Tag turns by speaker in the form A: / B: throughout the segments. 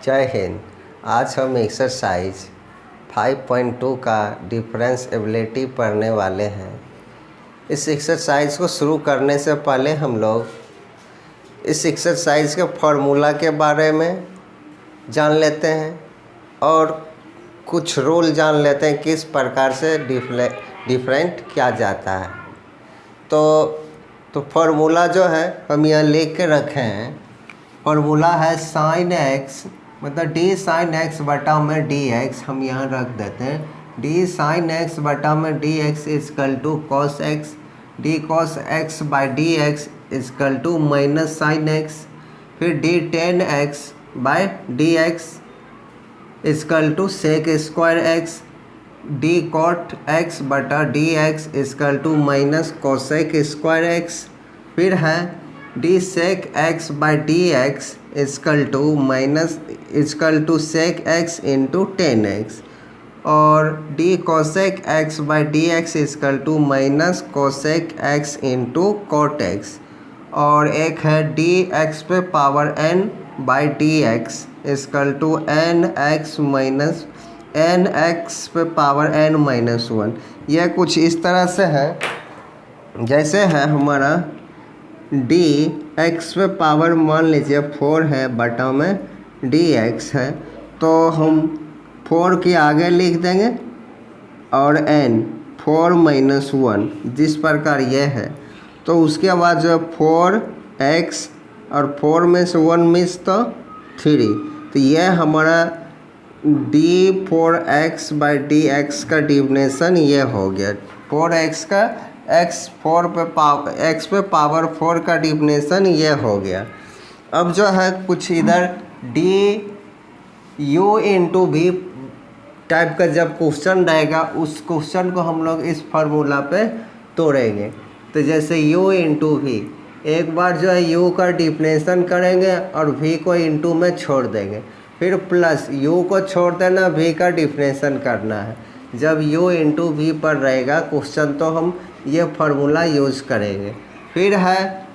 A: जय हिंद। आज हम एक्सरसाइज 5.2 का डिफरेंशिएबिलिटी पढ़ने वाले हैं। इस एक्सरसाइज को शुरू करने से पहले हम लोग इस एक्सरसाइज के फॉर्मूला के बारे में जान लेते हैं और कुछ रूल जान लेते हैं किस प्रकार से डिफरेंट किया जाता है। तो फॉर्मूला जो है हम यहाँ लिख के रखे हैं। फॉर्मूला है साइन एक्स मतलब डी साइन एक्स बटा में डी एक्स। हम यहाँ रख देते हैं डी साइन एक्स बटा में d x equal to cos x. D cos x by d x equal to minus sine x. फिर d tan x by d x equal to sec square x. D cot x बटा d x equal to minus cosec square x. फिर है d sec x by d x equal to sec x into tan x. और d cosec x by d x equal to minus cosec x into cot x. और एक है d x पे power n by d x equal to n x minus n x पे power n minus one. यह कुछ इस तरह से है जैसे है हमारा डी एक्स पे पावर मान लीजिए 4 है बटा में डी एक्स है, तो हम 4 के आगे लिख देंगे और एन 4 माइनस 1 जिस प्रकार यह है। तो उसके बाद जो 4x और 4 में से 1 मिस तो 3, तो यह हमारा D 4x by d x का डिफिनेशन ये हो गया। 4x का x पे पावर 4 का डिफिनेशन ये हो गया। अब जो है कुछ इधर d u into v type का जब क्वेश्चन रहेगा उस क्वेश्चन को हम लोग इस फार्मूला पे तोड़ेंगे। तो जैसे u इंटू वी, एक बार जो है u का डिफिनेशन करेंगे और v को इंटू में छोड़ देंगे, फिर प्लस u को छोड़ देना, v का डिफिनेशन करना है। जब u इंटू वी पर रहेगा क्वेश्चन तो हम ये फार्मूला यूज़ करेंगे। फिर है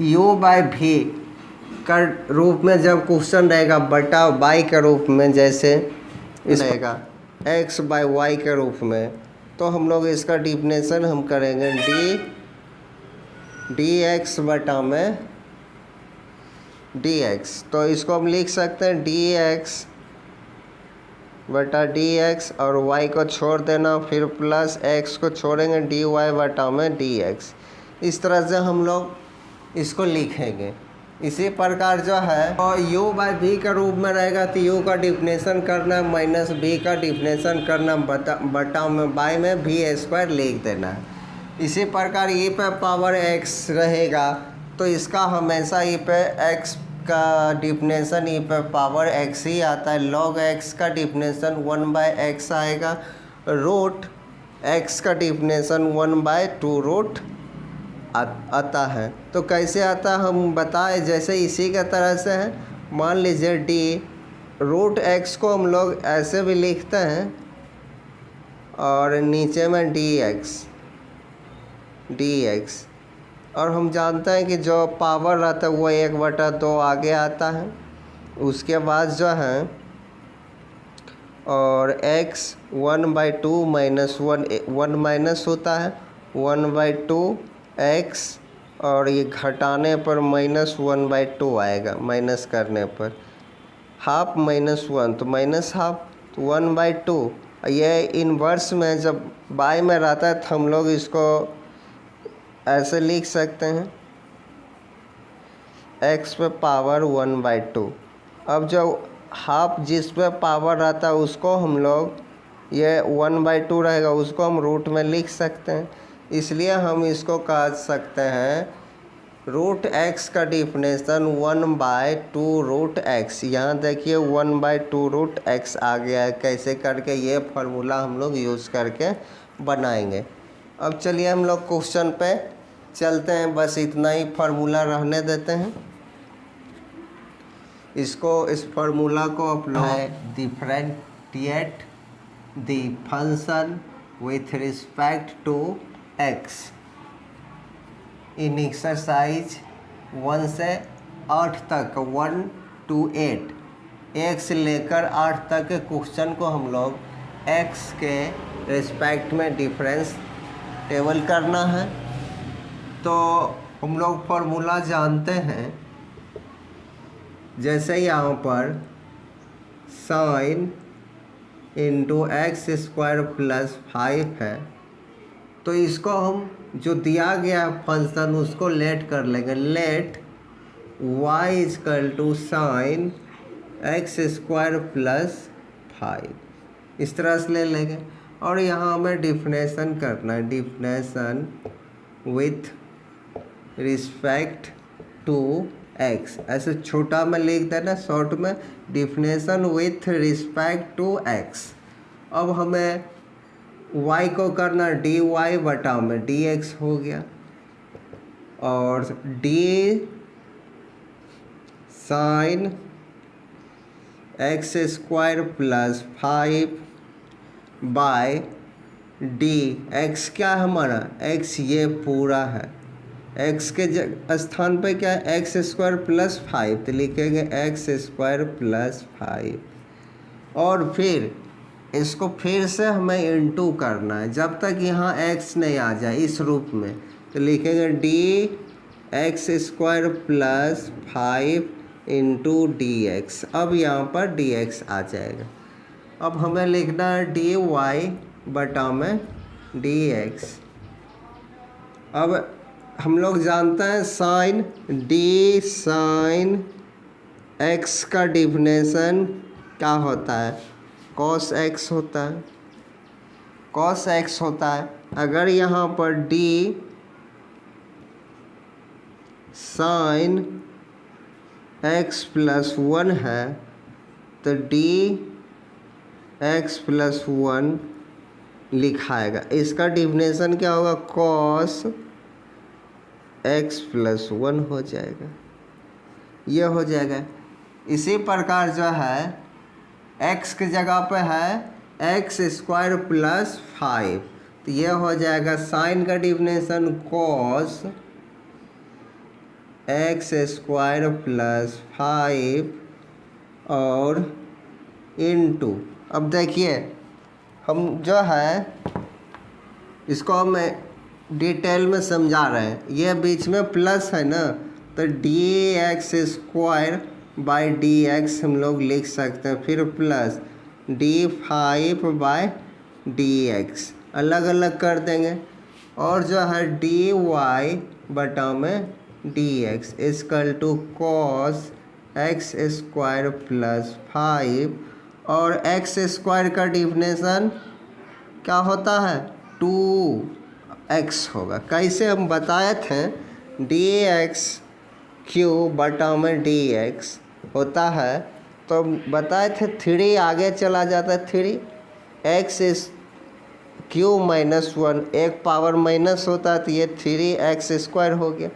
A: u बाई वी का रूप में जब क्वेश्चन रहेगा बटा y के रूप में, जैसे इस रहेगा x बाई वाई के रूप में, तो हम लोग इसका डिफिनेशन हम करेंगे डी एक्स बटा में डी एक्स। तो इसको हम लिख सकते हैं डी एक्स बटा डी एक्स और y को छोड़ देना, फिर प्लस x को छोड़ेंगे डी वाई बटा में डी एक्स। इस तरह से हम लोग इसको लिखेंगे। इसी प्रकार जो है और u बाई वी के रूप में रहेगा तो u का डिफिनेशन करना माइनस v का डिफिनेशन करना बटा में बाई में वी स्क्वायर लिख देना है। इसी प्रकार e पे पावर x रहेगा तो इसका हमेशा e पे x का डिफिनेशन e पे पावर x ही आता है। log x का डिफिनेशन 1 बाई एक्स आएगा। रूट x का डिफिनेशन 1 बाई 2 रूट आता है। तो कैसे आता है हम बताएं, जैसे इसी का तरह से है। मान लीजिए डी रूट x को हम लोग ऐसे भी लिखते हैं और नीचे में dx और हम जानते हैं कि जो पावर रहता है वो 1/2 आगे आता है। उसके बाद जो है और x 1/2 माइनस 1 माइनस होता है 1/2 x और ये घटाने पर -1/2 आएगा, माइनस करने पर हाफ माइनस 1 तो माइनस हाफ तो 1/2। ये इनवर्स में जब बाई में रहता है तो हम लोग इसको ऐसे लिख सकते हैं x पे पावर 1/2। अब जो हाफ जिस पे पावर रहता है उसको हम लोग ये 1/2 रहेगा उसको हम रूट में लिख सकते हैं। इसलिए हम इसको कह सकते हैं रूट x का डिफिनेशन 1/2 रूट x। यहाँ देखिए 1/2 रूट x आ गया है। कैसे करके ये फार्मूला हम लोग यूज़ करके बनाएंगे। अब चलिए हम लोग क्वेश्चन पे चलते हैं। बस इतना ही फार्मूला रहने देते हैं। इस फार्मूला को apply differentiate the function with respect to x in exercise 1 से 8 तक 1 to 8 1 से लेकर 8 तक के क्वेश्चन को हम लोग x के रिस्पेक्ट में डिफरेंस टेबल करना है। तो हम लोग फॉर्मूला जानते हैं, जैसे यहाँ पर sine into x square plus 5 है, तो इसको हम जो दिया गया फंक्शन उसको लेट कर लेंगे। Let y equal to sine x square plus 5, इस तरह से ले लेंगे। और यहाँ हमें डिफिनेशन करना है, definition with respect to x, ऐसे छोटा में लिख देना, शॉर्ट में definition with respect to x। अब हमें y को करना dy बटा में dx हो गया, और d sine x square plus 5 by d x, क्या है हमारा x, ये पूरा है। x के स्थान पे क्या है एक्स स्क्वायर प्लस 5, तो लिखेंगे एक्स स्क्वायर प्लस 5। और फिर इसको फिर से हमें इंटू करना है जब तक यहाँ x नहीं आ जाए इस रूप में, तो लिखेंगे D x square plus 5 into D x. अब यहाँ पर डी एक्स आ जाएगा। अब हमें लिखना है डी वाई बटा में डी एक्स। अब हम लोग जानते हैं साइन डी साइन एक्स का डिफिनेशन क्या होता है, कॉस एक्स होता है, कॉस एक्स होता है। अगर यहाँ पर डी साइन एक्स प्लस 1 है, तो डी एक्स प्लस 1 लिखाएगा। इसका डिफिनेशन क्या होगा, कॉस एक्स प्लस 1 हो जाएगा, ये हो जाएगा। इसी प्रकार जो है x की जगह पे है एक्स स्क्वायर प्लस 5, तो ये हो जाएगा साइन का definition cos x square plus 5 और इनटू। अब देखिए हम जो है इसको हम डिटेल में समझा रहे हैं, ये बीच में प्लस है ना, तो D x square by d x हम लोग लिख सकते हैं, फिर plus d5 bye d x अलग अलग कर देंगे। और जो है डी वाई बटा में d x equal to cos x square plus 5, और एक्स स्क्वायर का डिफिनेशन क्या होता है 2x होगा। कैसे हम बताए थे, डी एक्स क्यू बटा में डी एक्स होता है, तो बताए थे 3 आगे चला जाता है, 3x इस क्यू माइनस 1, एक पावर माइनस होता है, तो ये 3x स्क्वायर हो गया।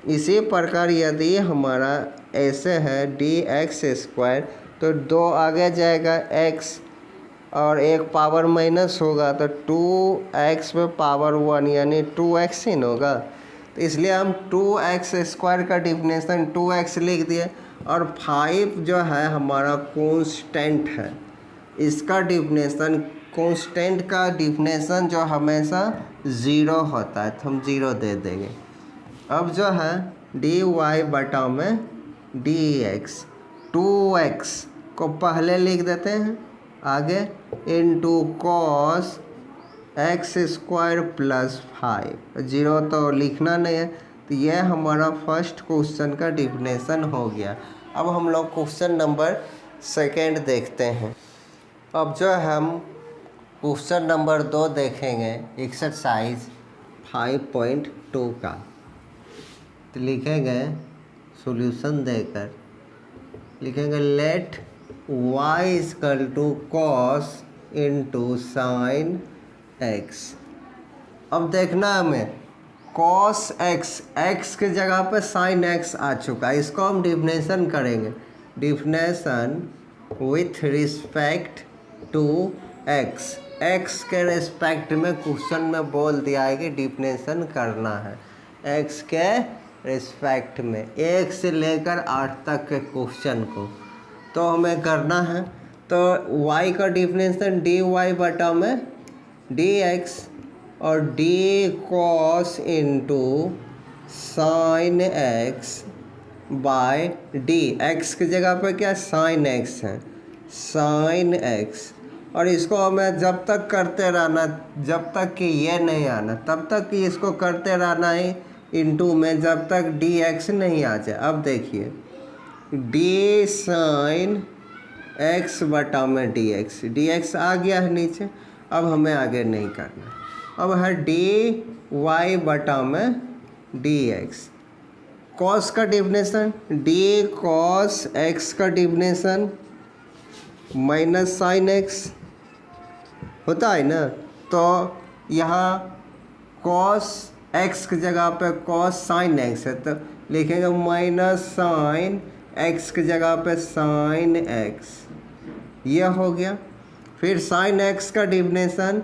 A: इसी प्रकार यदि हमारा ऐसे है डी एक्स स्क्वायर, तो 2 आगे जाएगा x और एक पावर माइनस होगा, तो 2x में पावर 1 यानी 2x ही होगा। तो इसलिए हम 2x स्क्वायर का डिफिनेशन 2x लिख दिए। और 5 जो है हमारा कांस्टेंट है, इसका डिफिनेशन, कांस्टेंट का डिफिनेशन जो हमेशा 0 होता है, तो हम 0 दे देंगे। अब जो है डी वाई बटा में डी एक्स, 2x को पहले लिख देते हैं आगे, into cos x square plus 5, 0 तो लिखना नहीं है, तो यह हमारा फर्स्ट क्वेश्चन का डिफिनेशन हो गया। अब हम लोग क्वेश्चन नंबर 2 देखते हैं। अब जो हम क्वेश्चन नंबर 2 देखेंगे एक्सरसाइज 5.2 का, तो लिखेंगे सॉल्यूशन देकर लिखेंगे let y equal to cos into sine x. अब देखना हमें कॉस एक्स, एक्स की जगह पे साइन एक्स आ चुका है, इसको हम डिफिनेशन करेंगे, definition with respect to x. X के रिस्पेक्ट में क्वेश्चन में बोल दिया है कि डिफिनेशन करना है एक्स के रिस्पेक्ट में, 1 से लेकर 8 तक के क्वेश्चन को। तो हमें करना है, तो y का डिफरेंशियल dy बटा में dx और d cos into sine x by d, x की जगह पर क्या साइन x है, साइन x। और इसको हमें जब तक करते रहना, जब तक कि ये नहीं आना तब तक कि इसको करते रहना है इंटू में, जब तक dx नहीं आ जाए। अब देखिए d साइन x बटा में dx आ गया है नीचे, अब हमें आगे नहीं करना। अब है dy बटा में dx, cos का डिफिनेशन d cos x का डिफिनेशन माइनस साइन x होता है ना, तो यहाँ cos x की जगह पे cos साइन x है, तो लिखेंगे माइनस साइन x की जगह पे साइन x, यह हो गया। फिर साइन x का definition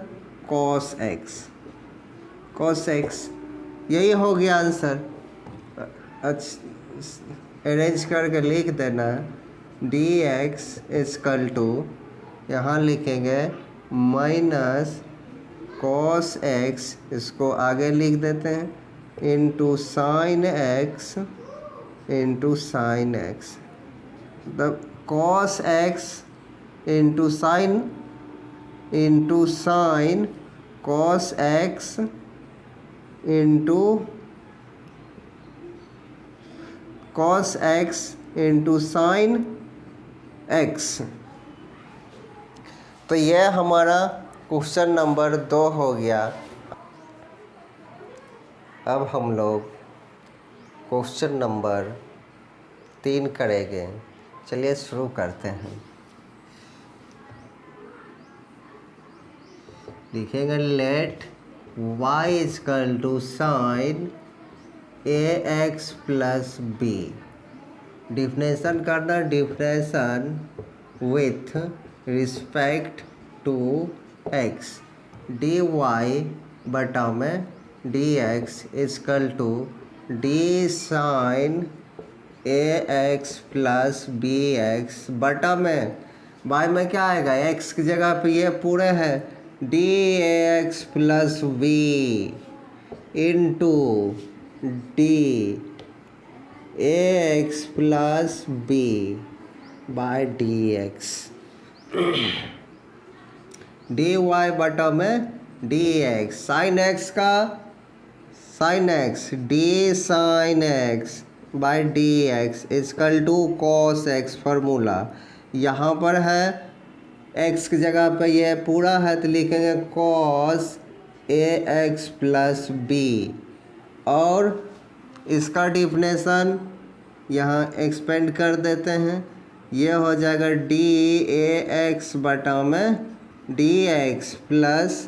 A: cos x, cos x, यही हो गया आंसर। अरेंज करके लिख देना, dx इक्वल टू, यहाँ लिखेंगे माइनस cos x, इसको आगे लिख देते हैं, into sine x into sine x, मतलब cos x into sine cos x into cos x into sine x। तो यह हमारा क्वेश्चन नंबर 2 हो गया। अब हम लोग क्वेश्चन नंबर 3 करेंगे। चलिए शुरू करते हैं। लिखेंगे let y equal to sine ax plus b, differentiation करना, differentiation with respect to x, dy बटा में dx equal to d sine ax plus bx बटा में y में क्या आएगा, x की जगह पे ये पूरे है dx plus b into d ax plus b by dx, dy बटा में dx, साइन x का sine x, d sine x by dx equal to cos x, formula यहाँ पर है x की जगह पे ये पूरा है, तो लिखेंगे cos ax प्लस b, और इसका डिफिनेशन यहाँ एक्सपेंड कर देते हैं, ये हो जाएगा dAx बटा में dx प्लस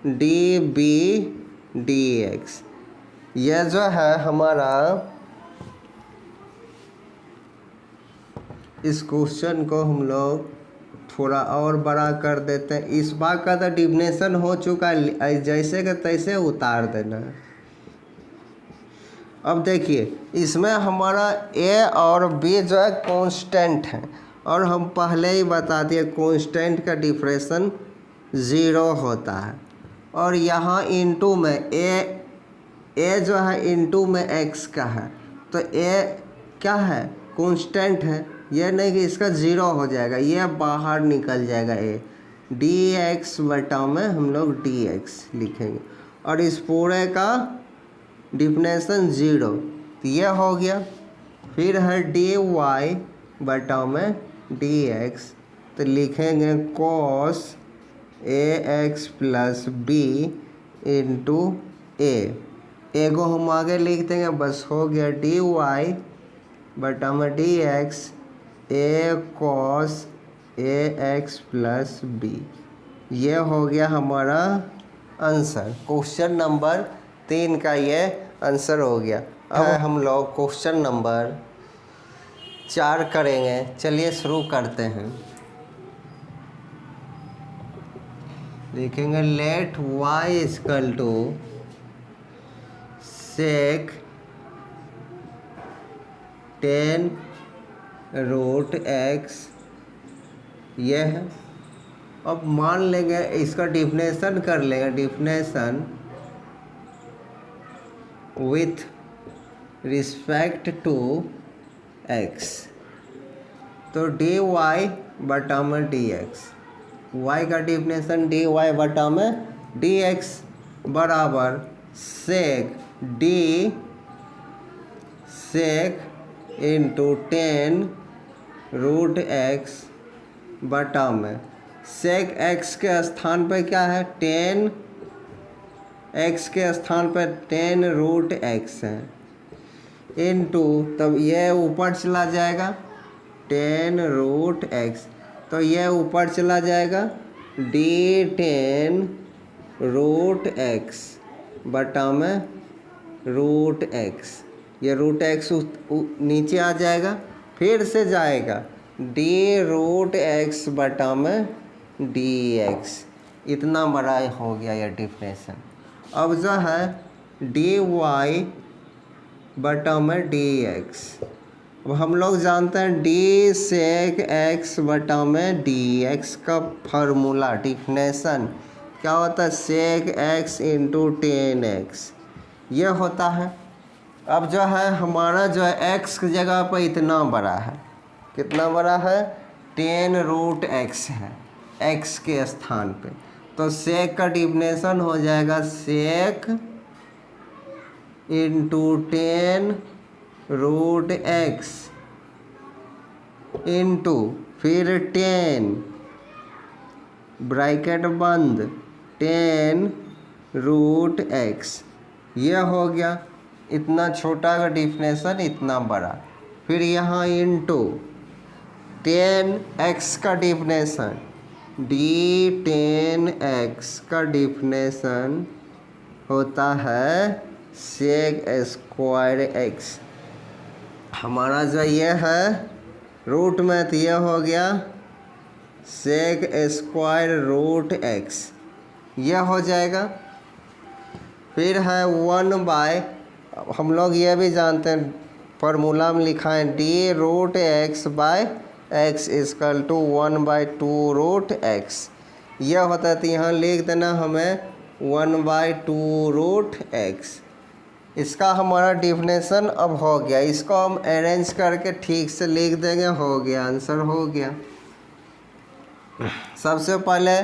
A: db dx। यह जो है हमारा, इस क्वेश्चन को हम लोग थोड़ा और बड़ा कर देते हैं। इस बार का तो डिफिनेशन हो चुका है, जैसे का तैसे उतार देना है। अब देखिए इसमें हमारा a और b जो है कांस्टेंट है, और हम पहले ही बता दिए कांस्टेंट का डिफरेंशन 0 होता है। और यहाँ इंटू में a जो है इंटू में x का है, तो a क्या है, कांस्टेंट है, ये नहीं कि इसका 0 हो जाएगा, ये बाहर निकल जाएगा a, dx बटा में हम लोग dx लिखेंगे, और इस पूरे का डिफिनेशन 0, तो ये हो गया। फिर है dy बटा में dx, तो लिखेंगे cos ax plus b into a को हम आगे लिख देंगे, बस हो गया dy बटा में dx a cos ax plus b, ये हो गया हमारा आंसर। क्वेश्चन नंबर 3 का ये आंसर हो गया। अब हम लोग क्वेश्चन नंबर 4 करेंगे। चलिए शुरू करते हैं। देखेंगे let y equal to sec 10 root x ये है। अब मान लेंगे इसका डिफिनेशन कर लेंगे, definition with respect to x, तो डी वाई बटा में डी एक्स, वाई का डिफिनेशन डी वाई बटा में डी एक्स बराबर sec d sec into 10 root x बटा में सेक एक्स के स्थान पे क्या है 10, एक्स के स्थान पर 10 रूट एक्स है इंटू, तब ये ऊपर चला जाएगा 10 रूट एक्स, तो ये ऊपर चला जाएगा डी 10 रूट एक्स बटा में रूट एक्स, ये रूट एक्स नीचे आ जाएगा, फिर से जाएगा डी रूट एक्स बटा में डी एक्स, इतना बड़ा हो गया ये डिफिनेशन। अब जो है डी वाई बटा में डी एक्स, अब हम लोग जानते हैं डी सेक एक्स बटा में डी एक्स का फार्मूला डिफिनेशन क्या होता है, सेक एक्स इंटू 10x ये होता है। अब जो है हमारा जो है एक्स की जगह पर इतना बड़ा है, कितना बड़ा है 10 रूट एक्स है एक्स के स्थान पे, तो सेक का डिफिनेशन हो जाएगा सेक इंटू 10 रूट एक्स इंटू फिर 10 ब्रैकेट बंद 10 रूट एक्स, यह हो गया इतना छोटा का डिफिनेशन इतना बड़ा, फिर यहाँ इंटू 10x का डिफिनेशन डी 10x का डिफिनेशन होता है सेक स्क्वायर एक्स, हमारा जो ये है रूट में तो ये हो गया सेक स्क्वायर रूट एक्स, यह हो जाएगा। फिर है 1 बाय, हम लोग ये भी जानते हैं फार्मूला में लिखा है d root x by x equal to 1/2 root x, यह होता है तो यहाँ लिख देना हमें 1/2 रूट एक्स, इसका हमारा डिफिनेशन अब हो गया, इसको हम अरेंज करके ठीक से लिख देंगे, हो गया आंसर हो गया। सबसे पहले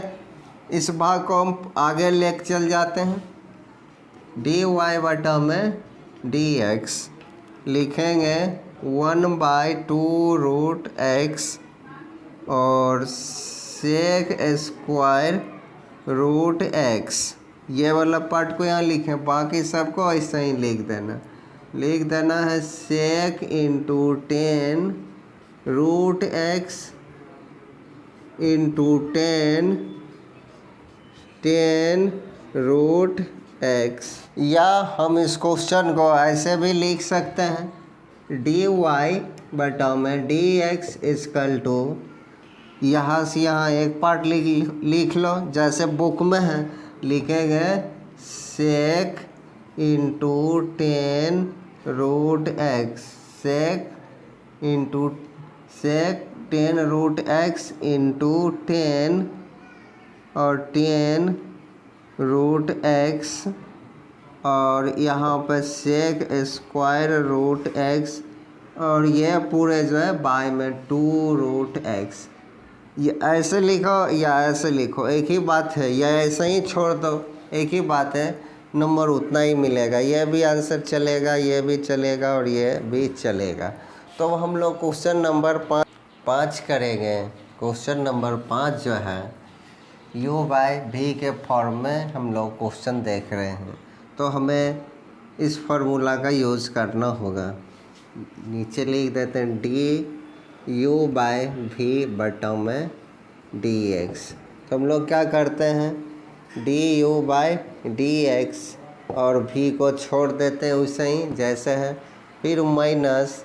A: इस भाग को हम आगे लेके चल जाते हैं, डी वाई बटा में डी एक्स लिखेंगे 1/2 रूट एक्स और सेक स्क्वायर रूट एक्स, ये वाला पार्ट को यहाँ लिखें, बाकी सबको ऐसा ही लिख देना है sec into 10 root x into 10 root x, या हम इस क्वेश्चन को ऐसे भी लिख सकते हैं डी वाई बटा में डी एक्स इक्वल टू, यहाँ से यहाँ एक पार्ट लिख लो जैसे बुक में है, लिखेंगे सेक इंटू 10 रूट एक्स, सेक 10 रूट एक्स इंटू 10 और 10 रूट एक्स, और यहाँ पर सेक स्क्वायर रूट एक्स, और ये पूरे जो है बाय में 2 रूट एक्स, ये ऐसे लिखो या ऐसे लिखो एक ही बात है, या ऐसे ही छोड़ दो एक ही बात है, नंबर उतना ही मिलेगा, ये भी आंसर चलेगा, ये भी चलेगा और ये भी चलेगा। तो हम लोग क्वेश्चन नंबर 5 करेंगे। क्वेश्चन नंबर 5 जो है u बाय v के फॉर्म में हम लोग क्वेश्चन देख रहे हैं, तो हमें इस फार्मूला का यूज़ करना होगा। नीचे लिख देते हैं डी u बाय v बटा में डी एक्स, तो हम लोग क्या करते हैं d u by d x और v को छोड़ देते हैं वैसे ही जैसे है, फिर माइनस,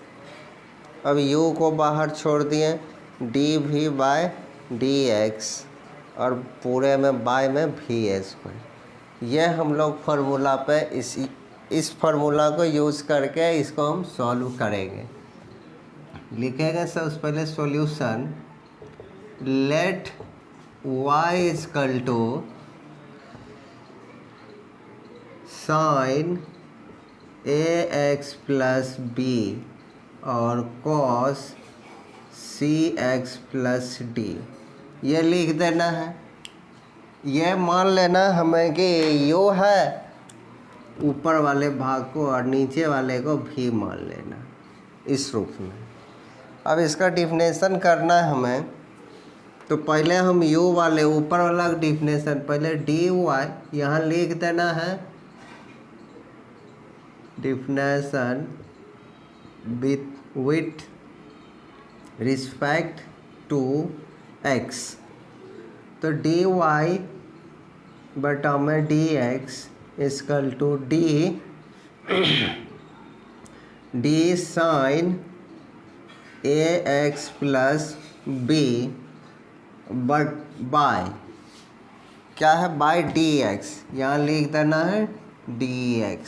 A: अब u को बाहर छोड़ दिए d v by d x और पूरे में बाय में वी स्क्वायर, यह हम लोग फार्मूला पे इस फार्मूला को यूज़ करके इसको हम सॉल्व करेंगे। लिखेंगे सबसे पहले solution let y equal to sine ax plus b और cos cx प्लस डी। ये लिख देना है। ये मान लेना हमें कि यो है ऊपर वाले भाग को और नीचे वाले को भी मान लेना इस रूप में। अब इसका डिफिनेशन करना है हमें, तो पहले हम u वाले ऊपर वाला डिफिनेशन पहले dy यहाँ लिख देना है। Definition with respect to x, तो dy बटा में dx equal to d sine ax plus b but by क्या है, बाय dx, यहाँ लिख देना है dx,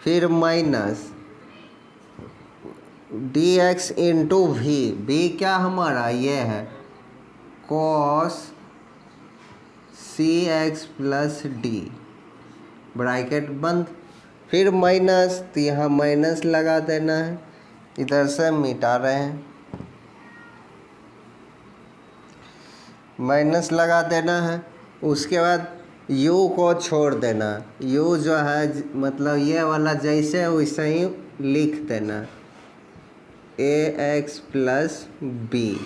A: फिर माइनस dx इंटू v क्या हमारा ये है cos cx plus D, bracket बंद, फिर माइनस, तो यहाँ माइनस लगा देना है, इधर से मिटा रहे हैं, माइनस लगा देना है। उसके बाद u को छोड़ देना, u जो है मतलब ये वाला जैसे वैसे ही लिख देना ax प्लस बी,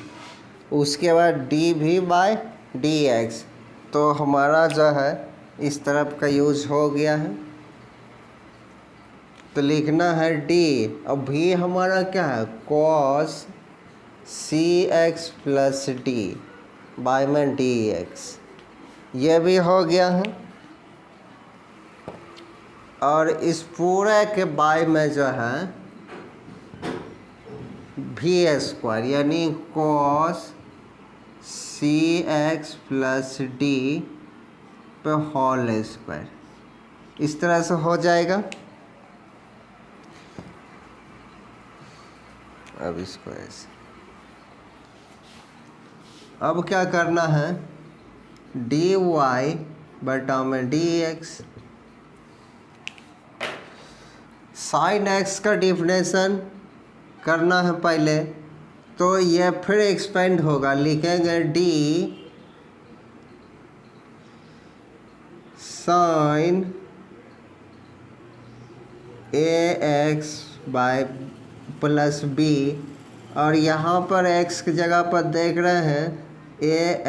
A: उसके बाद d भी बाय dx, तो हमारा जो है इस तरफ का यूज हो गया है। तो लिखना है d, अब भी हमारा क्या है cos cx plus d by में dx, ये भी हो गया है। और इस पूरे के बाय में जो है भी स्क्वायर यानी cos cx प्लस डी पे होल स्क्वायर, इस तरह से हो जाएगा। अब इसको ऐसे, अब क्या करना है dy बटा में dx, साइन x का डिफिनेशन करना है पहले, तो ये फिर एक्सपेंड होगा, लिखेंगे d sine ax by plus b, और यहाँ पर x की जगह पर देख रहे हैं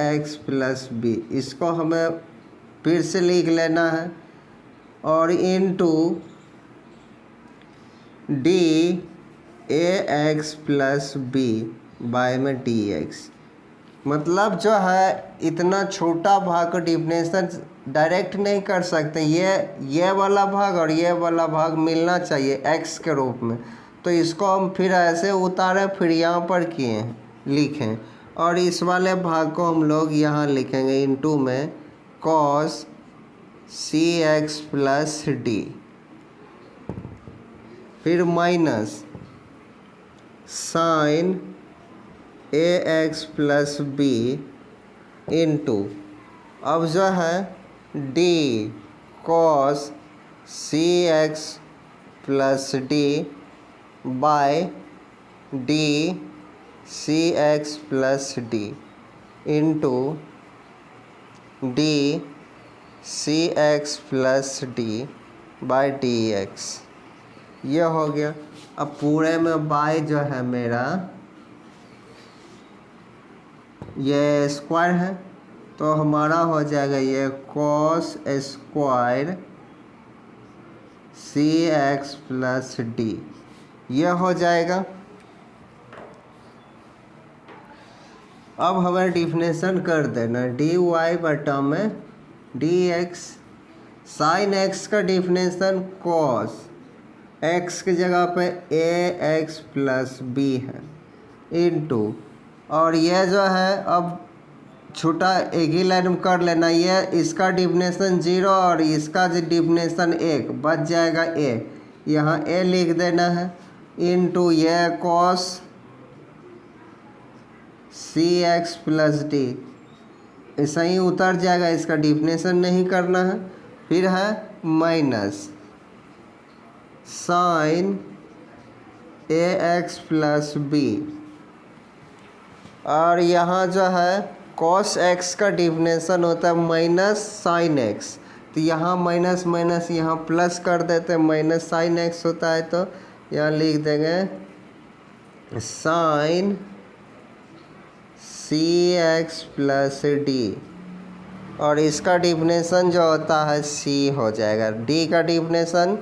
A: ax प्लस बी, इसको हमें फिर से लिख लेना है, और into d ax plus b by में dx, मतलब जो है इतना छोटा भाग का डिफिनेशन डायरेक्ट नहीं कर सकते, ये वाला भाग और ये वाला भाग मिलना चाहिए x के रूप में, तो इसको हम फिर ऐसे उतारे, फिर यहाँ पर किए हैं लिखें, और इस वाले भाग को हम लोग यहाँ लिखेंगे इनटू में cos cx प्लस डी, फिर minus sine ax plus b into, अब जो है d cos cx plus d by d cx plus d into d cx plus d by dx, ये हो गया। अब पूरे में बाय जो है मेरा ये स्क्वायर है, तो हमारा हो जाएगा ये cos square cx plus d, ये हो जाएगा। अब हमें डिफिनेशन कर देना dy बटा में dx, साइन x का डिफिनेशन cos x की जगह पे ax प्लस बी है इनटू, और ये जो है अब छोटा एक ही लाइन में कर लेना, ये इसका डिफिनेशन 0 और इसका डिफिनेशन 1 बच जाएगा a, यहाँ a लिख देना है इनटू ये cos सी एक्स प्लस डी, ऐसा ही उतर जाएगा, इसका डिफिनेशन नहीं करना है। फिर है minus sign a x plus b, और यहाँ जो है कॉस एक्स का डिफिनेशन होता है माइनस साइन एक्स, तो यहाँ माइनस माइनस यहाँ प्लस कर देते हैं, माइनस साइन एक्स होता है, तो यहाँ लिख देंगे sign c x plus d, और इसका डिफिनेशन जो होता है सी हो जाएगा। डी का डिफिनेशन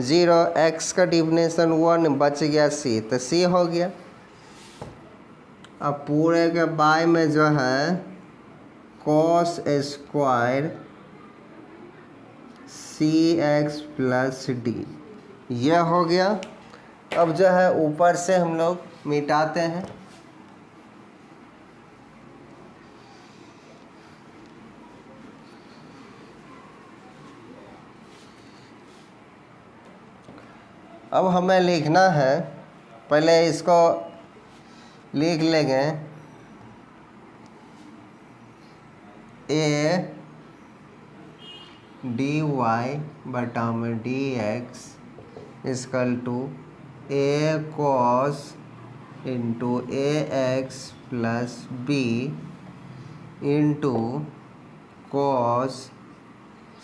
A: 0, एक्स का डिफिनेशन 1, बच गया सी, तो सी हो गया। अब पूरे के बाय में जो है cos square c x plus D, यह हो गया। अब जो है ऊपर से हम लोग मिटाते हैं, अब हमें लिखना है, पहले इसको लिख लेंगे ए डी वाई बटा में d x equal to a cos into a x plus b into cos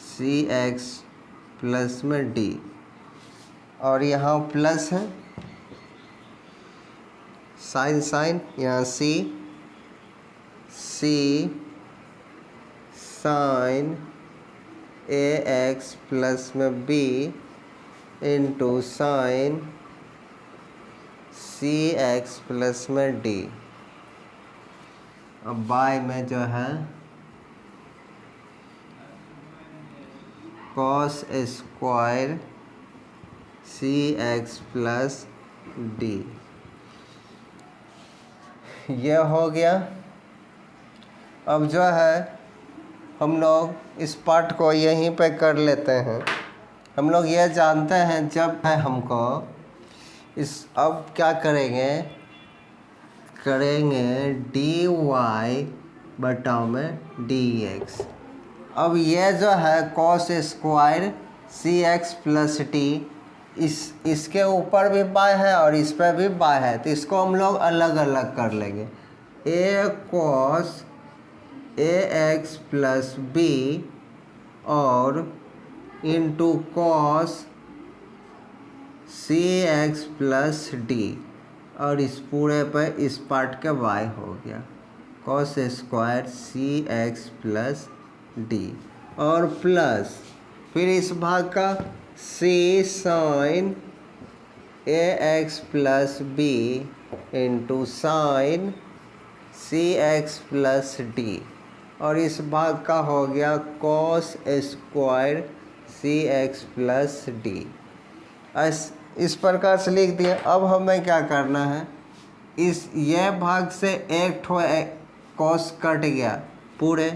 A: c x plus में डी, और यहाँ प्लस है साइन साइन, यहाँ c sine a x plus में b into sine c x plus में d. अब by में जो है cos square c x plus d, ये हो गया। अब जो है हम लोग इस पार्ट को यहीं पे कर लेते हैं। हम लोग ये जानते हैं जब है हमको इस, अब क्या करेंगे डी वाई बटा में डी एक्स। अब ये जो है cos square c x plus T, इसके ऊपर भी बाय है और इस पर भी बाय है, तो इसको हम लोग अलग अलग कर लेंगे। ए cos a x plus b और into cos c x plus d, और इस पूरे पर इस पार्ट का y हो गया cos square c x plus d, और प्लस फिर इस भाग का c sine a x plus b into sine c x plus d, और इस भाग का हो गया cos square c x plus d. इस प्रकार से लिख दिया। अब हमें क्या करना है, यह भाग से एक ठो कॉस कट गया पूरे,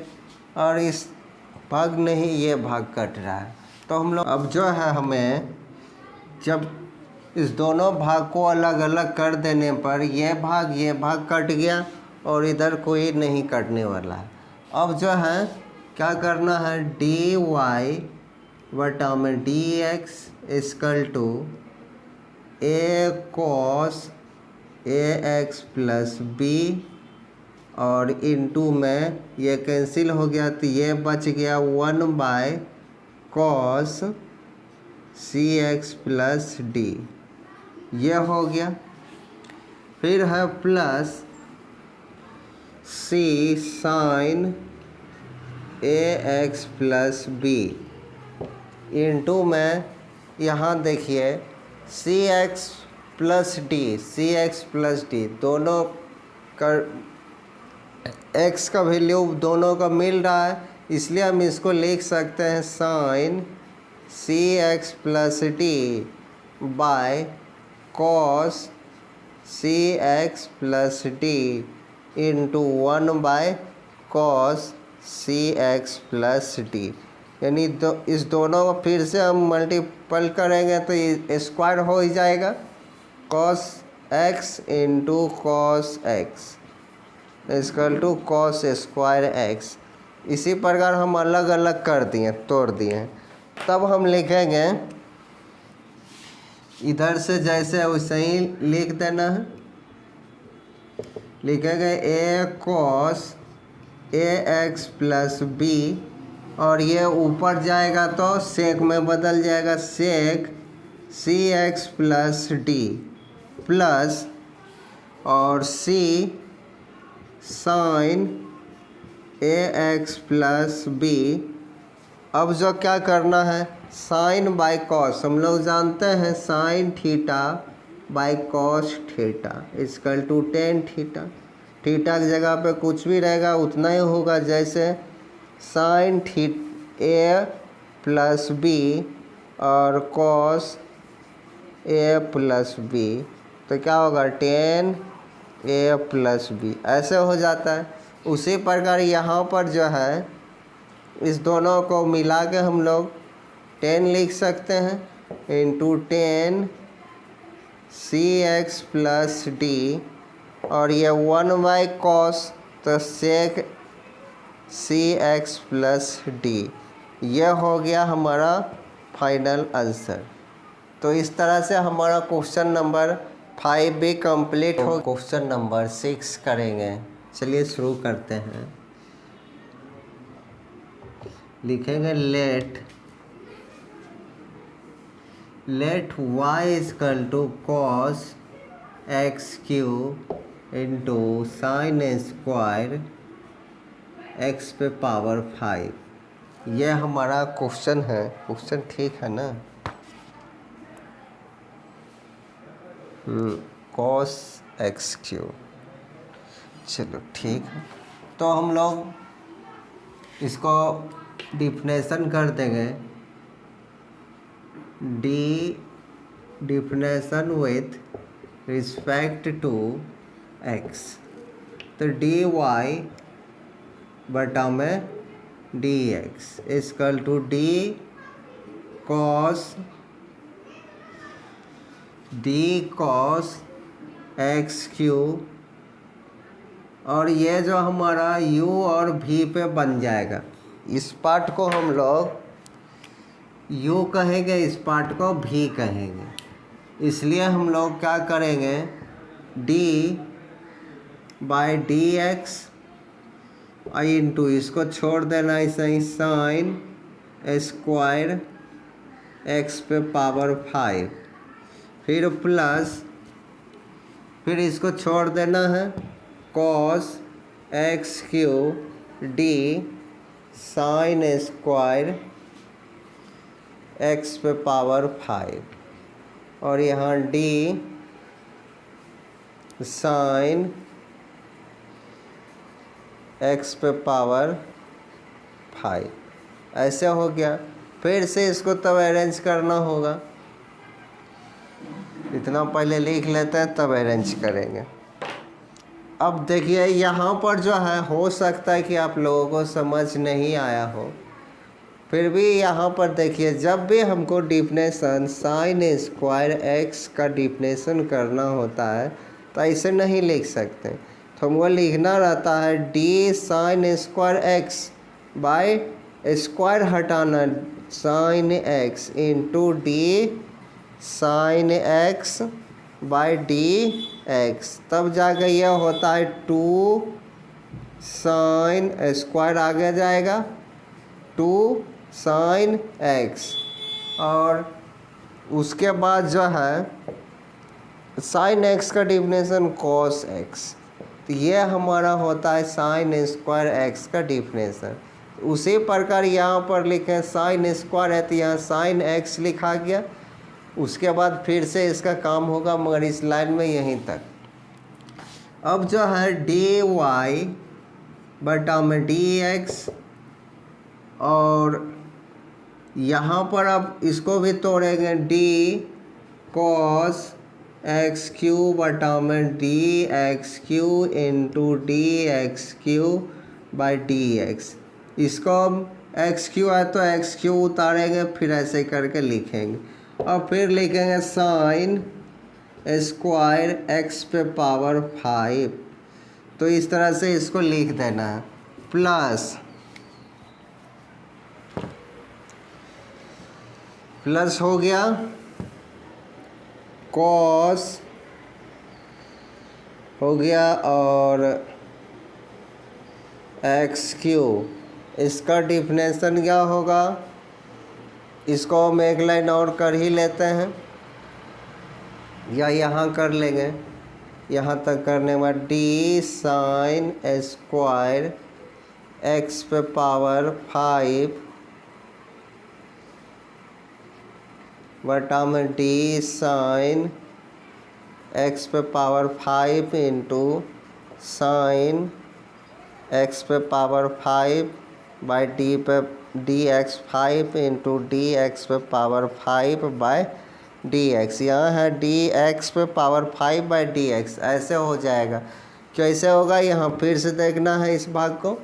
A: और इस भाग नहीं, ये भाग कट रहा है, तो हम लोग अब जो है हमें जब इस दोनों भाग को अलग अलग कर देने पर ये भाग कट गया और इधर कोई नहीं कटने वाला है। अब जो है क्या करना है, डी वाई बटा में d x equal to a cos a x plus b, और इनटू में ये कैंसिल हो गया, तो ये बच गया 1 by cos c x plus d, ये हो गया। फिर है plus c sine a x plus b into में यहाँ देखिए सी एक्स प्लस डी दोनों का x का वैल्यू दोनों का मिल रहा है, इसलिए हम इसको लिख सकते हैं sine c x plus d by cos c x plus d into 1 by cos c x plus d, यानी इस दोनों को फिर से हम मल्टीपल करेंगे तो ये स्क्वायर हो ही जाएगा, cos x into cos x, equal to cos square x. इसी प्रकार हम अलग अलग कर दिए, तोड़ दिए। तब हम लिखेंगे इधर से जैसे वैसे ही लिख देना है। लिखेंगे ए cos a x plus b, और ये ऊपर जाएगा तो सेक में बदल जाएगा, सेक सी एक्स प्लस डी प्लस और सी sine a x plus B. अब जो क्या करना है, साइन बाई कॉस, हम लोग जानते हैं sine theta by cos theta equal to tan theta. Theta की जगह पे कुछ भी रहेगा उतना ही होगा, जैसे साइन ए प्लस बी और कॉस ए प्लस बी, तो क्या होगा टेन ए प्लस बी, ऐसे हो जाता है। उसी प्रकार यहाँ पर जो है इस दोनों को मिला के हम लोग 10 लिख सकते हैं इंटू 10 सी एक्स प्लस डी, और ये 1 बाई कॉस तो सेक सी एक्स प्लस डी। यह हो गया हमारा फाइनल आंसर। तो इस तरह से हमारा क्वेश्चन नंबर 5 भी कंप्लीट हो। क्वेश्चन नंबर 6 करेंगे। चलिए शुरू करते हैं। लिखेंगे let y equal to cos x cube into sine square x पे पावर 5। यह हमारा क्वेश्चन है। क्वेश्चन ठीक है ना? कॉस एक्स क्यू, चलो ठीक है। तो हम लोग इसको डिफिनेशन कर देंगे, d definition with respect to x. तो डी वाई बटा में d x equal to d cos x cube, और ये जो हमारा u और v पे बन जाएगा, इस पार्ट को हम लोग u कहेंगे, इस पार्ट को v कहेंगे। इसलिए हम लोग क्या करेंगे, d by d x into इसको छोड़ देना ऐसे ही साइन स्क्वायर एक्स पे पावर 5, फिर प्लस, फिर इसको छोड़ देना है cos x Q D sine square x पे पावर 5, और यहाँ डी साइन एक्स पे पावर 5, ऐसे हो गया। फिर से इसको तब अरेंज करना होगा, इतना पहले लिख लेते हैं तब अरेंज करेंगे। अब देखिए यहाँ पर जो है, हो सकता है कि आप लोगों को समझ नहीं आया हो, फिर भी यहाँ पर देखिए, जब भी हमको डिफिनेशन साइन स्क्वायर एक्स का डिफिनेशन करना होता है तो ऐसे नहीं लिख सकते, तो हमको लिखना रहता है d sine square x by square हटाना sine x into d sine x by d x, तब जाकर यह होता है 2 साइन स्क्वायर आगे जाएगा 2 साइन एक्स, और उसके बाद जो है साइन एक्स का डिफिनेशन कॉस एक्स, तो ये हमारा होता है साइन स्क्वायर एक्स का डिफिनेशन। उसी प्रकार यहाँ पर लिखें साइन स्क्वायर है तो यहाँ साइन एक्स लिखा गया, उसके बाद फिर से इसका काम होगा, मगर इस लाइन में यहीं तक। अब जो है डी वाई बटा में डी एक्स, और यहाँ पर अब इसको भी तोड़ेंगे, डी कॉस एक्स क्यू बटा में d x cube into D x Q by d x. इसको एक्स क्यू है तो एक्स क्यू उतारेंगे, फिर ऐसे करके लिखेंगे, और फिर लिखेंगे साइन स्क्वायर एक्स पे पावर 5 तो इस तरह से इसको लिख देना है। प्लस हो गया कॉस हो गया और एक्स क्यू, इसका डिफिनेशन क्या होगा, इसको हम एक लाइन और कर ही लेते हैं या यहाँ कर लेंगे, यहाँ तक करने के बाद डी साइन स्क्वायर एक्स पे पावर 5 बटा में डी साइन एक्स पे पावर 5 इंटू साइन एक्स पे पावर 5 बाई डी पे D x 5 into D x पे पावर 5 बाय डी एक्स। यहाँ है डी एक्स पे पावर 5 बाई डी एक्स, ऐसे हो जाएगा। कैसे होगा यहाँ फिर से देखना है इस भाग को,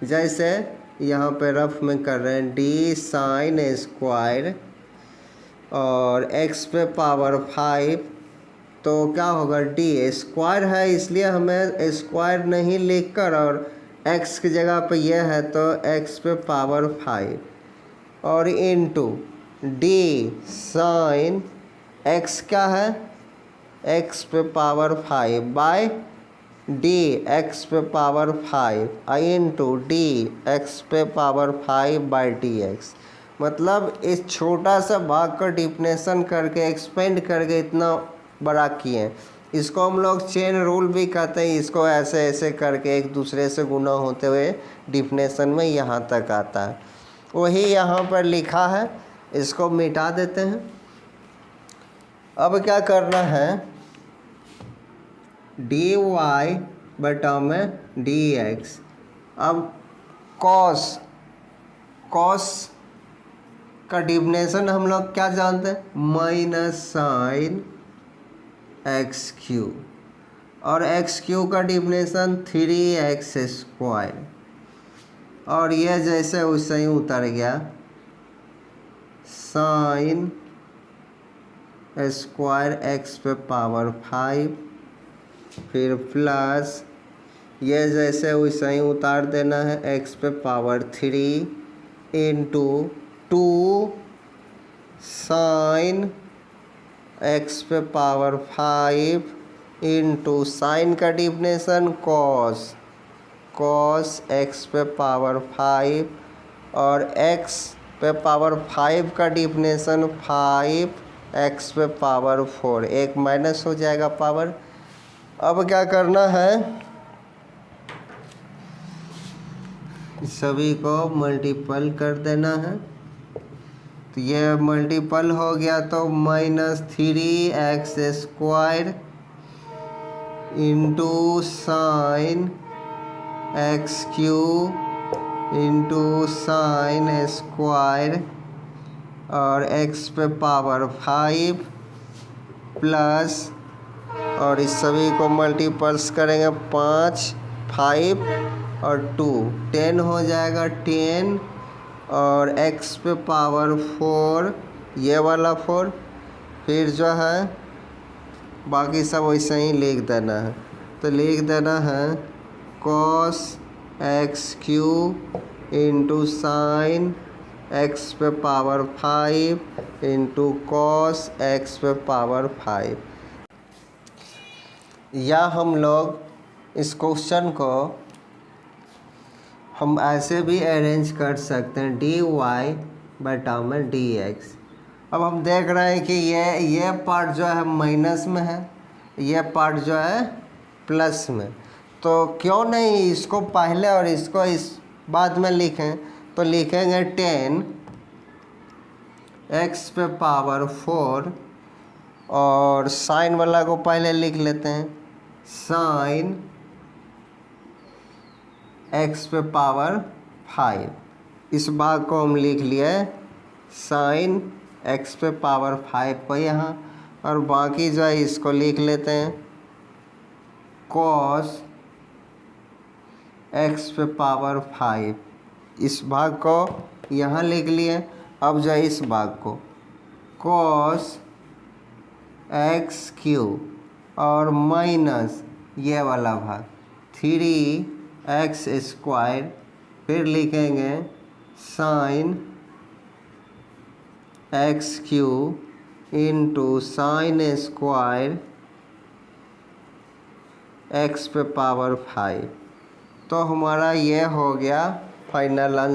A: जैसे यहाँ पे रफ में कर रहे हैं डी साइन स्क्वायर और एक्स पे पावर 5, तो क्या होगा डी स्क्वायर है इसलिए हमें स्क्वायर नहीं लिखकर और एक्स की जगह पे ये है तो एक्स पे पावर 5 और इनटू डी साइन एक्स क्या है एक्स पे पावर 5 बाय डी एक्स पे पावर 5 इनटू डी एक्स पे पावर 5 बाय डी एक्स। मतलब इस छोटा सा भाग का डिफिनेशन करके एक्सपेंड करके इतना बड़ा किए। इसको हम लोग चेन रूल भी कहते हैं, इसको ऐसे ऐसे करके एक दूसरे से गुना होते हुए डिफिनेशन में यहाँ तक आता है। वही यहाँ पर लिखा है, इसको मिटा देते हैं। अब क्या करना है डी वाई बटा में डी एक्स। अब कॉस का डिफिनेशन हम लोग क्या जानते हैं, माइनस साइन एक्स क्यू, और एक्स क्यू का डिफिनेशन 3x स्क्वायर, और ये जैसे वैसे ही उतर गया साइन स्क्वायर एक्स पे पावर 5, फिर प्लस ये जैसे वैसे ही उतार देना है एक्स पे पावर 3 इंटू 2 साइन एक्स पे पावर 5 इंटू साइन का डिफिनेशन कॉस एक्स पे पावर 5 और एक्स पे पावर 5 का डिफिनेशन 5 एक्स पे पावर 4, एक माइनस हो जाएगा पावर। अब क्या करना है, सभी को मल्टीपल कर देना है, तो ये मल्टीपल हो गया तो minus 3x square into sine x cube into sine square और x पे पावर 5 प्लस, और इस सभी को मल्टीपल्स करेंगे 5 5 और 2 10 हो जाएगा 10 और x पे पावर 4 ये वाला 4, फिर जो है बाकी सब वैसे ही लिख देना है। तो लिख देना है cos x cube into sine x पे पावर 5 इंटू कॉस एक्स पे पावर 5। या हम लोग इस क्वेश्चन को हम ऐसे भी अरेंज कर सकते हैं डी वाई बटा में डी एक्स। अब हम देख रहे हैं कि ये पार्ट जो है माइनस में है, ये पार्ट जो है प्लस में, तो क्यों नहीं इसको पहले और इसको इस बाद में लिखें। तो लिखेंगे 10 एक्स पे पावर 4 और साइन वाला को पहले लिख लेते हैं साइन एक्स पे पावर 5। इस भाग को हम लिख लिए साइन एक्स पे पावर 5 को यहाँ, और बाकी जो है इसको लिख लेते हैं कॉस एक्स पे पावर 5। इस भाग को यहाँ लिख लिए। अब जो है इस भाग को कॉस एक्स क्यू और माइनस ये वाला भाग 3x², फिर लिखेंगे sin x³ into sin² x⁵। तो हमारा ये हो गया फाइनल आंसर।